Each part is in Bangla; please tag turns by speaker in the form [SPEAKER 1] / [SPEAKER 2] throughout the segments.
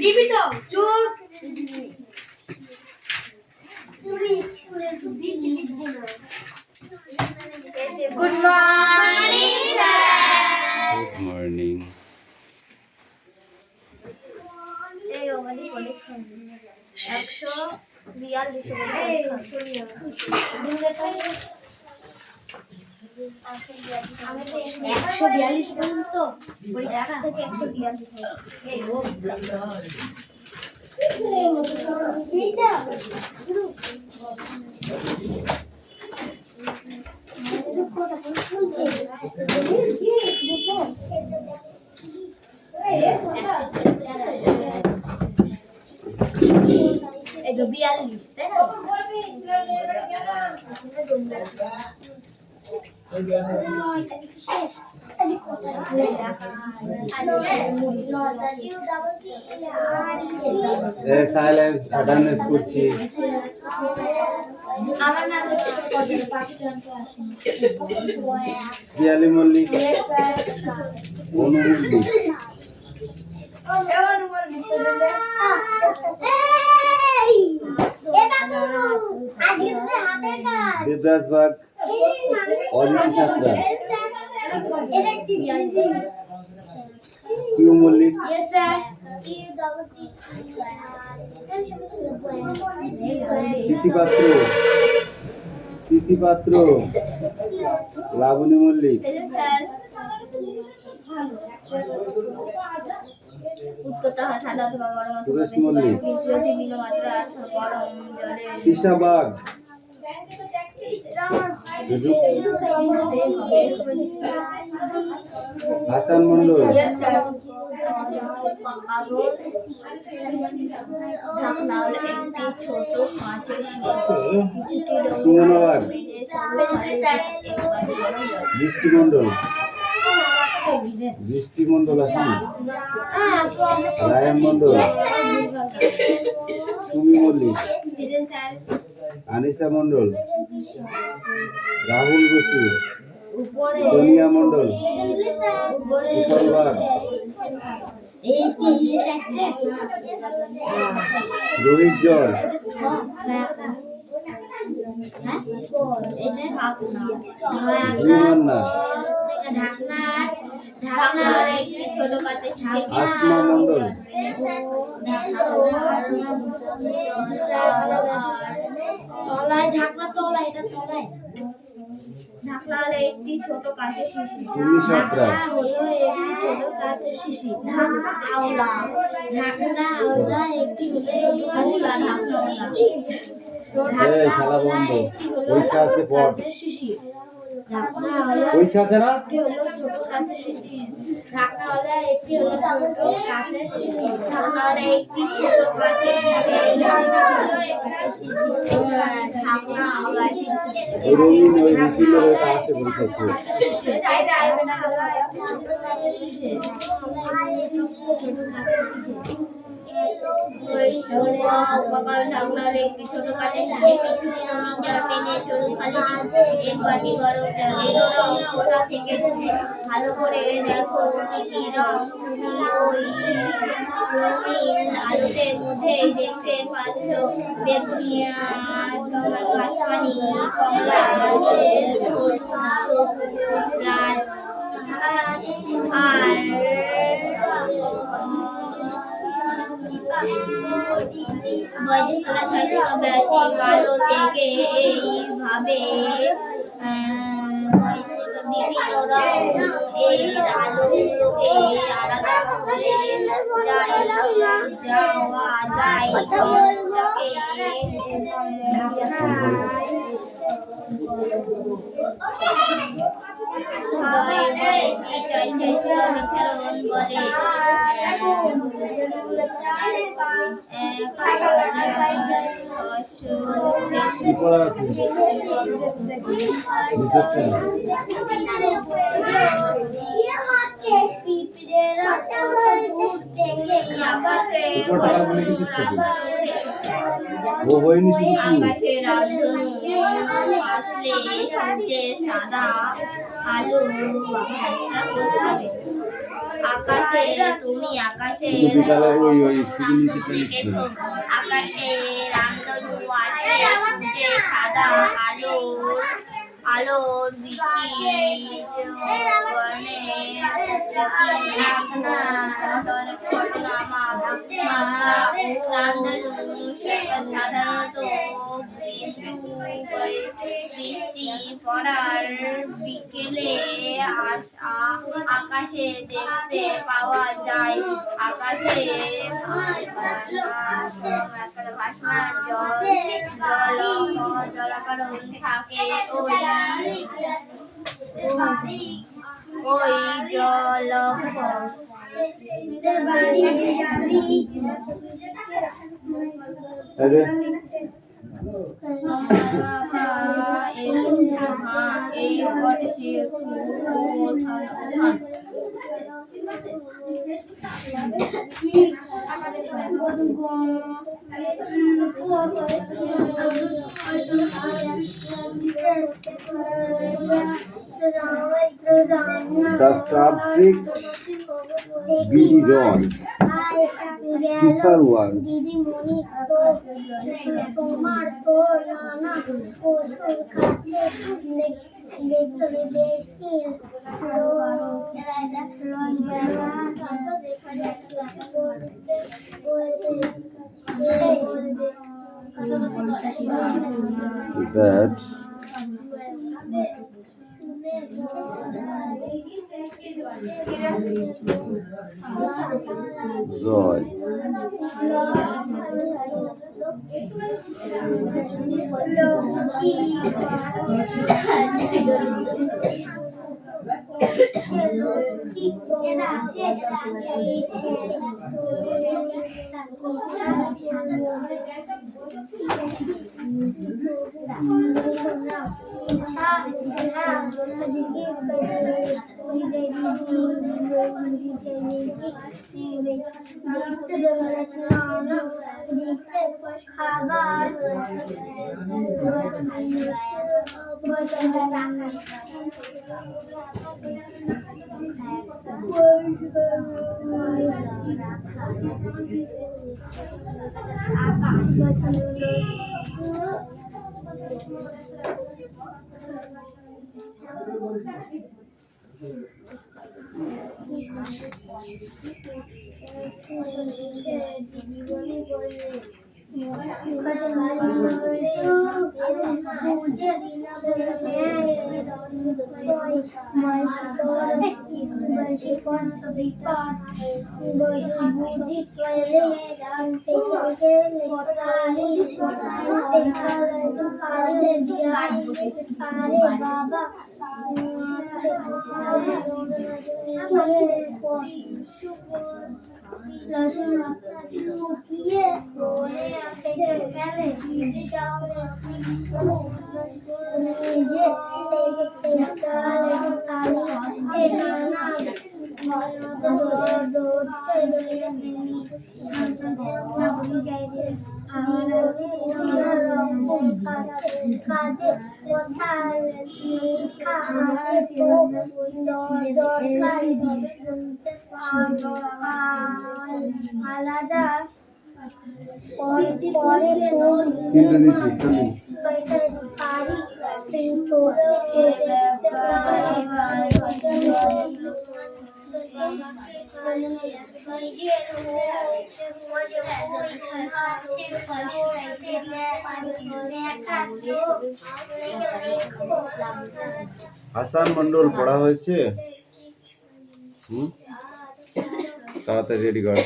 [SPEAKER 1] দিবি তো চুপ good morning sir
[SPEAKER 2] good morning.
[SPEAKER 1] এই ওখানে পরীক্ষা 142 142 পর্যন্ত পরীক্ষা থেকে 142 তাই না?
[SPEAKER 2] সাইলেন্স অ্যাটেন্ডেন্স করছি।
[SPEAKER 1] আমার নাম হচ্ছে পাঁচজনকে আসেনি
[SPEAKER 2] পিয়ালি মল্লিক, অনু মল্লিক, দেবদাস বাগ, অদিতি সাঁতরা, কিউ মল্লিক, তিথি পাত্র, তিথি পাত্র, লাবণী মল্লিক, সুরেশ মল্লিক, তৃষা বাগ, হাসান মন্ডল, সুমনা বাগ, বৃষ্টি মন্ডল, বৃষ্টি মন্ডল আসেন, রায়ন মন্ডল, সুমি মল্লিক, আনিসা মন্ডল, রাহুল বসু, সোনিয়া মন্ডল, কুশল বাগ, রোহিত জয়, মান্না, আসমা মন্ডল,
[SPEAKER 1] ঢাকনা হলো একটি ছোট কাঁচের শিশি।
[SPEAKER 2] সুমি সাঁতরা,
[SPEAKER 1] হলো একটি ছোট কাঁচের শিশি। ঢাকনা আওলা, ঢাকনা আওলা একটি হলো ছোট
[SPEAKER 2] খেলা বন্ধ, পরীক্ষা আছে পর,
[SPEAKER 1] শিশি। ঢাকনা আওলা
[SPEAKER 2] পরীক্ষা আছে না,
[SPEAKER 1] একটি হলো ছোট কাঁচের শিশি। ঢাকনা আওলা একটি হলো ছোট কাঁচের শিশি। ঢাকনা আওলা একটি ছোট কাঁচের শিশি। ঢাকনা আওলা
[SPEAKER 2] রঙিন ওই রিফিলের ওইটা আসে পরীক্ষা
[SPEAKER 1] একটি ছোট কাঁচের শিশি, কিছুদিন রঙিন জল পেনে সরু খালি এক বাটি গরম জল। এলো রং কোথা থেকে এসেছে? ভালো করে দেখো কি কি রং তুমি ওই রঙিন আলোতে মধ্যেই দেখতে পাচ্ছ। বেগুনিয়া, আসমানি, কমলা, নীল, হলুদ, সবুজ, লাল আর বয়সের খেলা 682 কালো থেকে এইভাবে বিভিন্ন রং এর আলোকে আলাদা করে যাওয়া যায়। মিশ্রণ বলে
[SPEAKER 2] ও হয়নি শুধু
[SPEAKER 1] আকাশে রাজধানী আসলে সূর্যের সাদা আলো করতে হবে। আকাশে তুমি আকাশে
[SPEAKER 2] বিকালে ওই সিভিল
[SPEAKER 1] দেখেছো, আকাশে রামধনু আসলে সূর্যের সাদা আলোর রামধনু সাধারণত বিন্দু বৃষ্টি পড়ার বিকেলে আকাশে দেখতে পাওয়া যায়। আকাশে ভাসমান জলাকারণ থাকে। ওই
[SPEAKER 2] The subject Gideon. Teacher was
[SPEAKER 3] তোমার তো নানা পশুর কাছে বেশি
[SPEAKER 2] that joy
[SPEAKER 3] খাবার কাজে কোথায় লেখা আছে তো আলাদা পরে পারি কিন্তু
[SPEAKER 2] হাসান মন্ডল পড়া হয়েছে? তাড়াতাড়ি রেডি কর।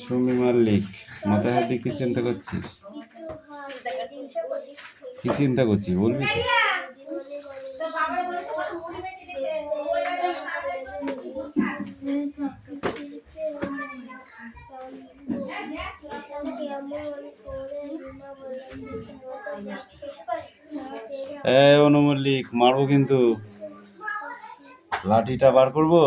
[SPEAKER 2] সুমি মাল্লিক, মাথায় হাত দিয়ে কি চিন্তা করছিস? কি চিন্তা করছিস বলবি তো? অনু মল্লিক মারবো কিন্তু, লাঠিটা বার করবো।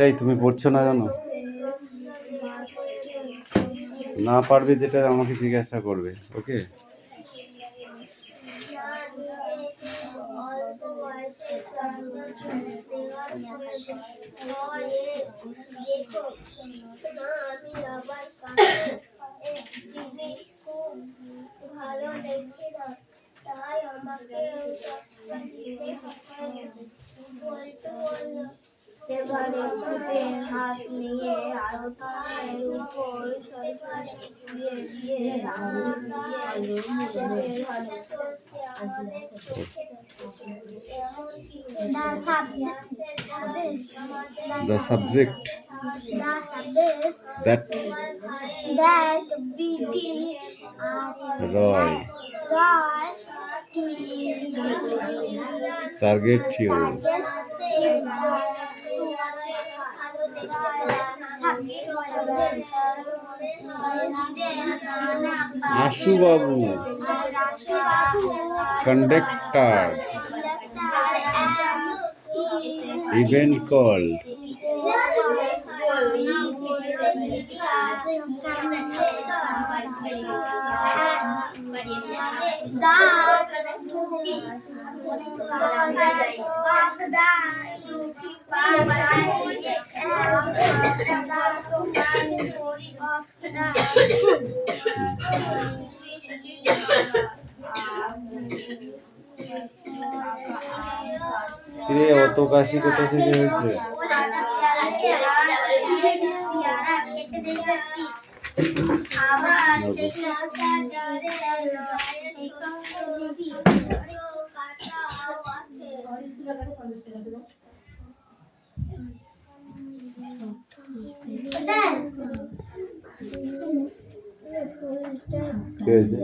[SPEAKER 2] এই তুমি পড়ছো না কেন? না পারবে যেটা আমাকে জিজ্ঞাসা করবে, ওকে?
[SPEAKER 3] ভালো দেখি না, তাই আমাকে বলতে বলল।
[SPEAKER 1] এবারে পেন হাত নিয়ে আলতার উপর শুয়ে দিয়ে
[SPEAKER 2] The subject that
[SPEAKER 3] begin
[SPEAKER 2] Roy target you. Ashu Babu, conductor, event called কিরে অত কাশি কোথা থেকে হয়েছে? কি হয়েছে?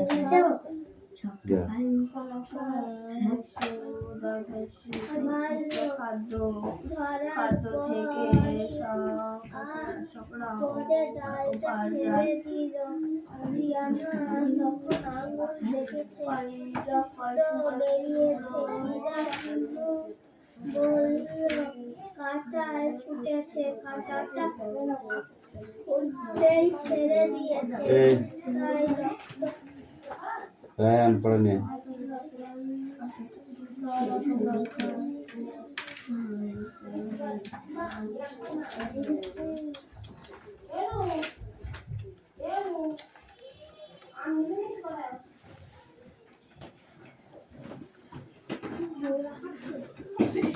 [SPEAKER 2] যা।
[SPEAKER 1] খাদ্য থেকে
[SPEAKER 3] কাঁটায় ফুটেছে, কাঁটাটা ফুটতেই ছেড়ে দিয়েছে।
[SPEAKER 2] এই রায়ান পড়ে নে।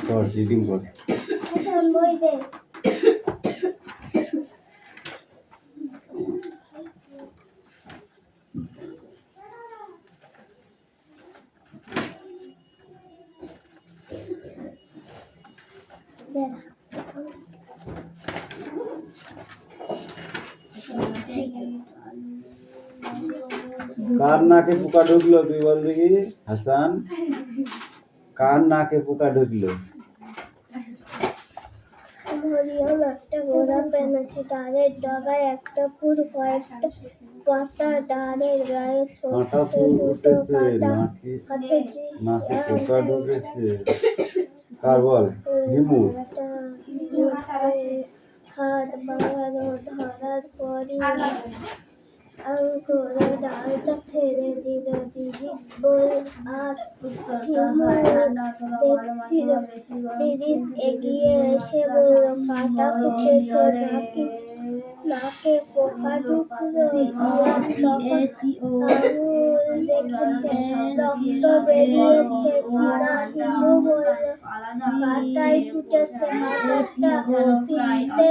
[SPEAKER 2] কর রিডিং কর।
[SPEAKER 3] বই দে।
[SPEAKER 2] কার নাকে পোকা ঢুকলো তুই বল দেখি হাসান, কার নাকে পোকা ঢুকলো?
[SPEAKER 3] ধরিয়াম একটা ঘোড়া পেনেছে, ডালের ডগায় একটা ফুল, কয়েকটা পাতা, ডালের গায়ে ছোট
[SPEAKER 2] কাঁটা ফুল
[SPEAKER 3] দুটো
[SPEAKER 2] উঠেছে,
[SPEAKER 3] কাঁটা
[SPEAKER 2] নাকে
[SPEAKER 3] আছে।
[SPEAKER 2] নাকে পোকা ঢুকেছে। কার বল? হিমু।
[SPEAKER 3] হাত বাড়ানো ধরার পরই আঙ্গুরে ডালটা ছেড়ে দিল। দিদি বল আর দেখছিল। দিদি এগিয়ে এসে বলল, কাঁটা ফুটেছে নাকি? নাকে পোকা ঢুকলো। আঙুল দেখেছে, রক্ত বেরিয়েছে কিনা। হিমু বলল, কাঁটাই ফুটেছে, কাঁটাটা ফুটতে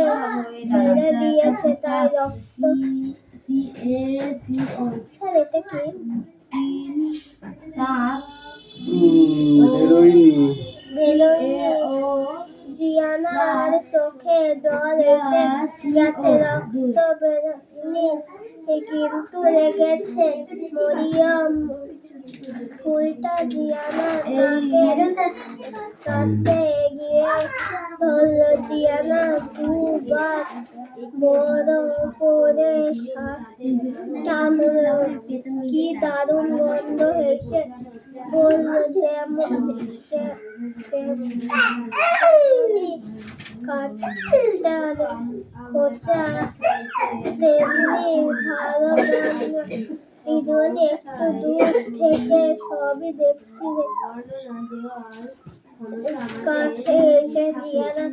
[SPEAKER 3] ছেড়ে দিয়েছে, তাই রক্ত। স্যার এটা কি? জিয়ানার চোখে জল এসে গেছে, রক্ত বেরোয়নি। কিন্তু লেগেছে মরিয়ম ফুলটা জিয়ানার কাছে এগিয়ে ধরল। জিয়ানা দুবার বড় করে শ্বাস টানল। কি দারুণ গন্ধ! হেসে বলল, তেমনি কাঁটার খোঁচা, তেমনি ভালো গন্ধ। দুজনে একটু দূর থেকে সবই দেখছিলেন। কাছে এসে জিয়ানা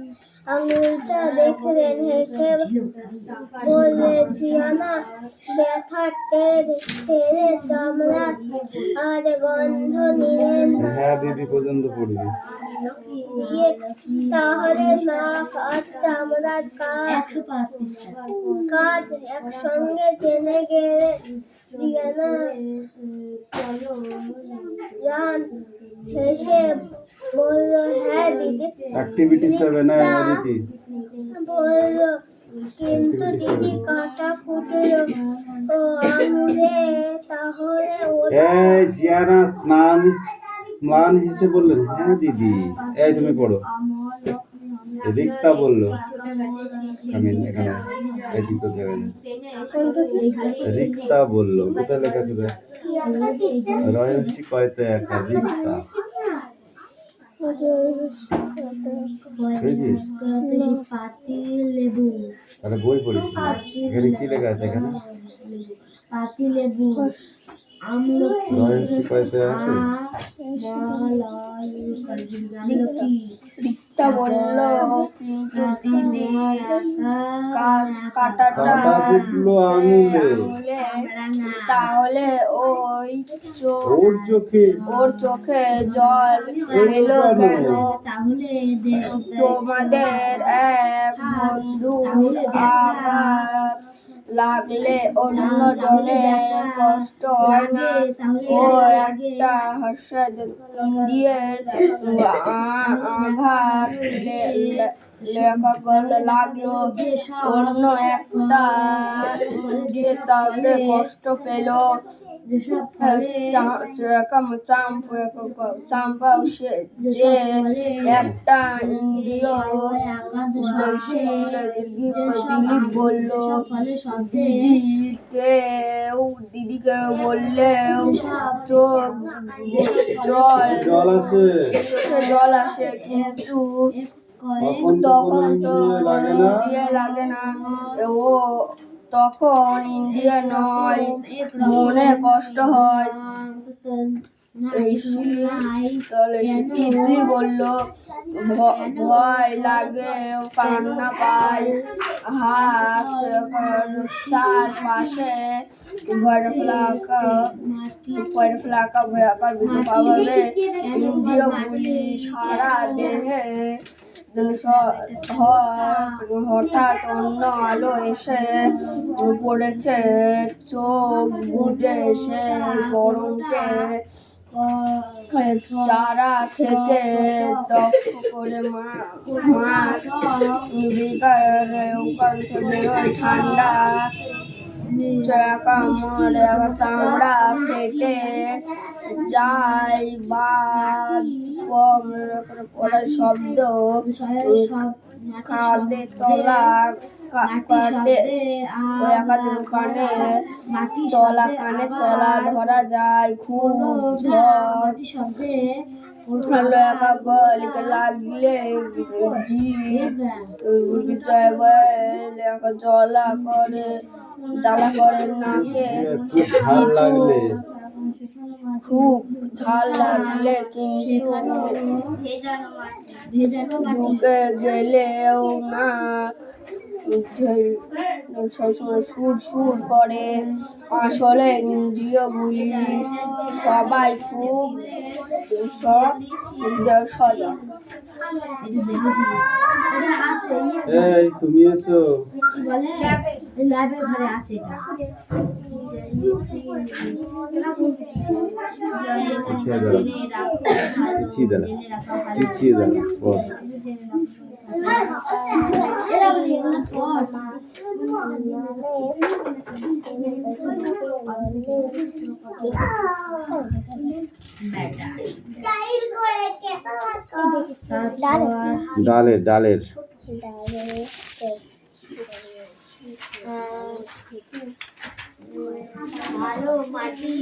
[SPEAKER 3] আঙুলটা দেখলেন। হেসে বললেন, জিয়ানা, ব্যথার টের ছেড়ে চামড়া আর গন্ধ নিলেন না।
[SPEAKER 2] হ্যাঁ দিদি পর্যন্ত পড়বি।
[SPEAKER 3] তাহলে নাক আর চামড়ার কাজ একসঙ্গে জেনে গেলেন। জিয়ানা রান হেসে বলল, হ্যাঁ দিদি।
[SPEAKER 2] অ্যাক্টিভিটি 7 দিদি
[SPEAKER 3] বলল, কিন্তু দিদি কাঁটা ফুটলো ও আঙুলে। তাহলে ওটা
[SPEAKER 2] এই জিয়ানা ম্লান হেসে বললেন, হ্যাঁ দিদি। এই তুমি পড়ো। রিক্তা বলল, আমি এখানে এই দুটো জায়গায়। রিক্তা বলল, কোথায় লেখা ছিল? রয়সী কয়তে একা রিক্তা। তাহলে বই পড়িস না। এখানে কি লেখা আছে? এখানে রয়সী কয়তে আছে?
[SPEAKER 3] রিক্তা বলল, কিন্তু দিদি কাঁটাটা
[SPEAKER 2] কাঁটা ফুটলো আঙুলে।
[SPEAKER 3] তাহলে ওর চোখে জল এলো কেন? তোমাদের এক বন্ধু আঘাত লাগলে অন্য জনের কষ্ট হয় না। ও একটা হাসাদ ইন্দ্রিয়ের আঘাত লাগলো, অন্য একটা তাতে কষ্ট পেল। চাম্পা যে একটা ইন্দ্রিয় দিলীপ বলল, দিদিকে বললেও চোখে জল আসে, কিন্তু তখন তো ইন্দ্রিয় লাগে না। ও তখন ইন্দ্রিয় নয়, মনে কষ্ট হয়। তিতলি বলল, ভয় লাগে, কান্না পায়, হাত চারপাশে ভয়াকার ভাবে ইন্দ্রিয়গুলি সারা দেহে। হঠাৎ অন্য আলো এসে পড়েছে, চোখ বুজে সে গরমকে চারা থেকে দক্ষ করে মাছ বেরোয়। ঠান্ডা চামড়া ফেটে যায়, পড়ার শব্দ, কানে তলা ধরা যায়। খুব ঝড় লাগলে জ্বালা করে নাকে। খুব ঝাল লাগলে কিন্তু ঢুকে গেলেও না, সুর করে। আসলে ইন্দ্রিয়গুলি সবাই খুব সজাগ।
[SPEAKER 2] এই তুমি এসো।
[SPEAKER 1] ল্যাবের ঘরে আছে এটা।
[SPEAKER 2] পিছিয়ে দাঁড়া, পিছিয়ে দাঁড়া, পিছিয়ে দাঁড়া, পড়। ডালের ডালের
[SPEAKER 1] ভালো মাটি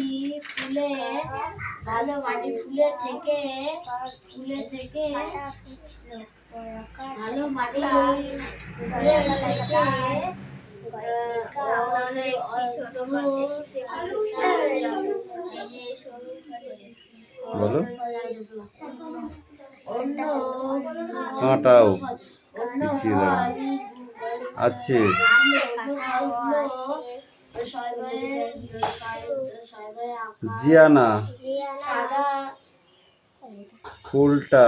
[SPEAKER 1] ফুলে থেকে ভালো মাটি ফুলে থেকে ছোট
[SPEAKER 2] বলো। কাঁটাও পিছিয়ে দাঁড়া আছে। জিয়ানা ফুলটা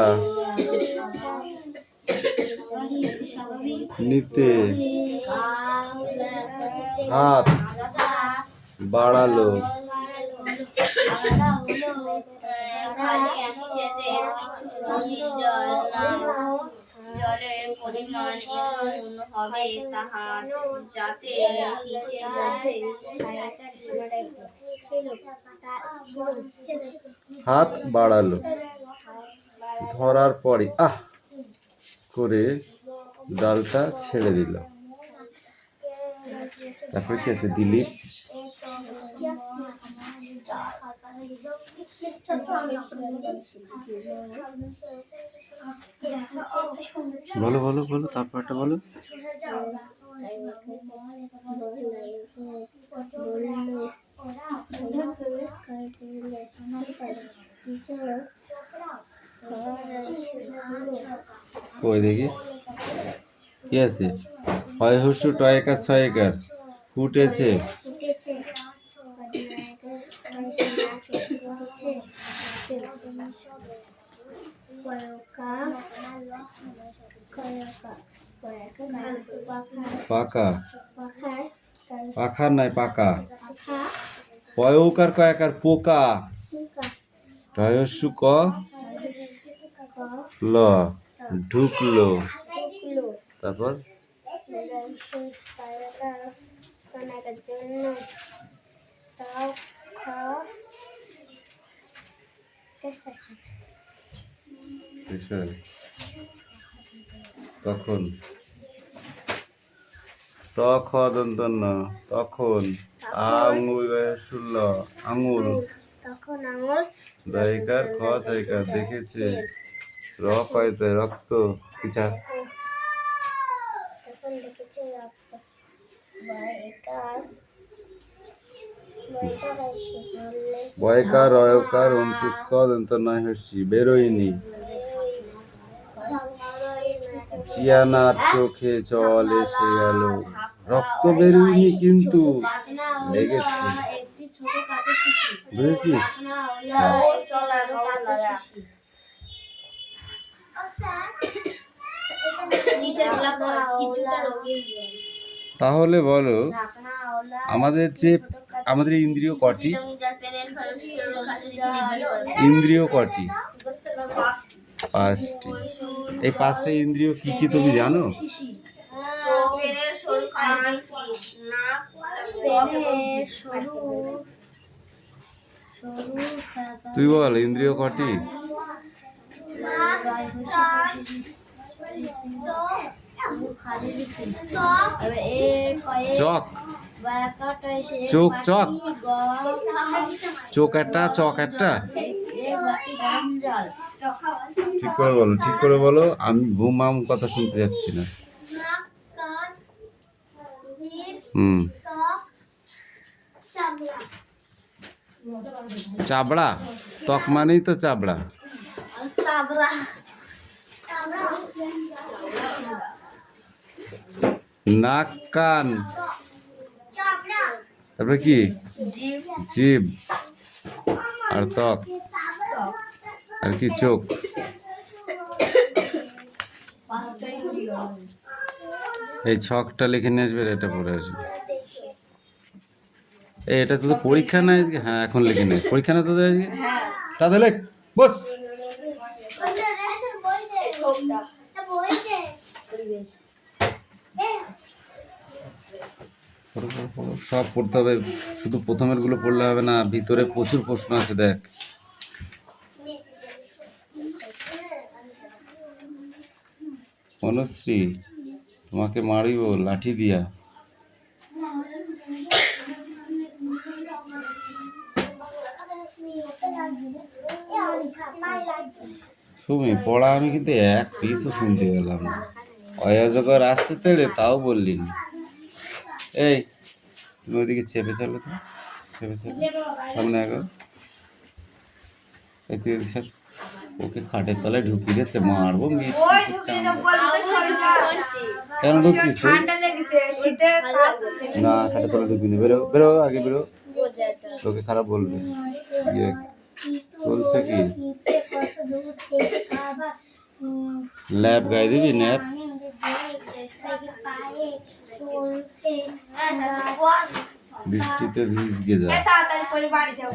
[SPEAKER 2] নিতে হাত বাড়ালো।
[SPEAKER 1] জলের পরিমাণ এমন হবে তাহা যাতে
[SPEAKER 2] হাত বাড়ালো, ধরার পরে আহ করে ডালটা ছেড়ে দিল। তারপরে কি আছে? দিলীপ বলো বলো বলো, তারপরটা বলো। কই দেখি কি আছে? হয় হস্যু টয়কার ছয়কার ফুটেছে। পাকা পাখার নাই পাকা। পয়কার কয়াকার পোকা। টয়স্যু ক ল ঢুকলো। তারপর তখন তখন আঙুল শুনল আঙুল দয়কার খ ছয়কার দেখেছে। র কয়তে রক্ত পিছা বয়কার রয়কার অনুপুস্ত নয় হসি বেরোয়নি। জিয়ানার চোখে জল এসে গেল। রক্ত বেরোয়নি কিন্তু লেগেছে। বুঝেছিস? তাহলে বলো, আমাদের ইন্দ্রিয় কটি? ইন্দ্রিয় কটি? পাঁচটি। এই পাঁচটা ইন্দ্রিয় কি কি তুমি জানো? তুই বল ইন্দ্রিয় কটি? চক চোখ চক চোখ একটা চক একটা। ঠিক করে বলো, ঠিক করে বলো। আমি বুমাম কথা শুনতে যাচ্ছি না। চাবড়া। ত্বক মানেই তো চাবড়া। নাক কান, তারপরে কি? জিভ আর ত্বক আর কি? চোখ। এই ছকটা লিখে নিয়ে আসবে, আর এটা পড়ে আসবে। এটা তো পরীক্ষা নাই আজকে। হ্যাঁ এখন লিখে নে, পরীক্ষা না তোদের আজকে। তাহলে লেখ, বস। পড়ো, পড়ো, পড়ো। সব পড়তে হবে, শুধু প্রথমের গুলো পড়লে হবে না, ভিতরে প্রচুর প্রশ্ন আছে দেখ। মনশ্রী, তোমাকে মারিব লাঠি দিয়া। সুমি পড়া আমি কিন্তু এক পিসও শুনতে পেলাম না। অয়াজগর আসতে তেড়ে তাও বললি না। এই তুমি ওইদিকে চেপে চলো তো, চেপে চলো সামনে আগো। এই তুই এদিকে সর। ওকে খাটের তলায় ঢুকিয়ে দিচ্ছে, মারবো কেন ঢুকছিস তুই? না খাটের তলায় ঢুকিয়ে নি, বেরো বেরো আগে বেরো, তোকে খারাপ বলবে। ইয়ে চলছে কি, ল্যাব গায়ে দিবি ন্যাপ? বৃষ্টিতে ভিজকে যা।
[SPEAKER 1] তাড়াতাড়ি করে বাড়ি যাও।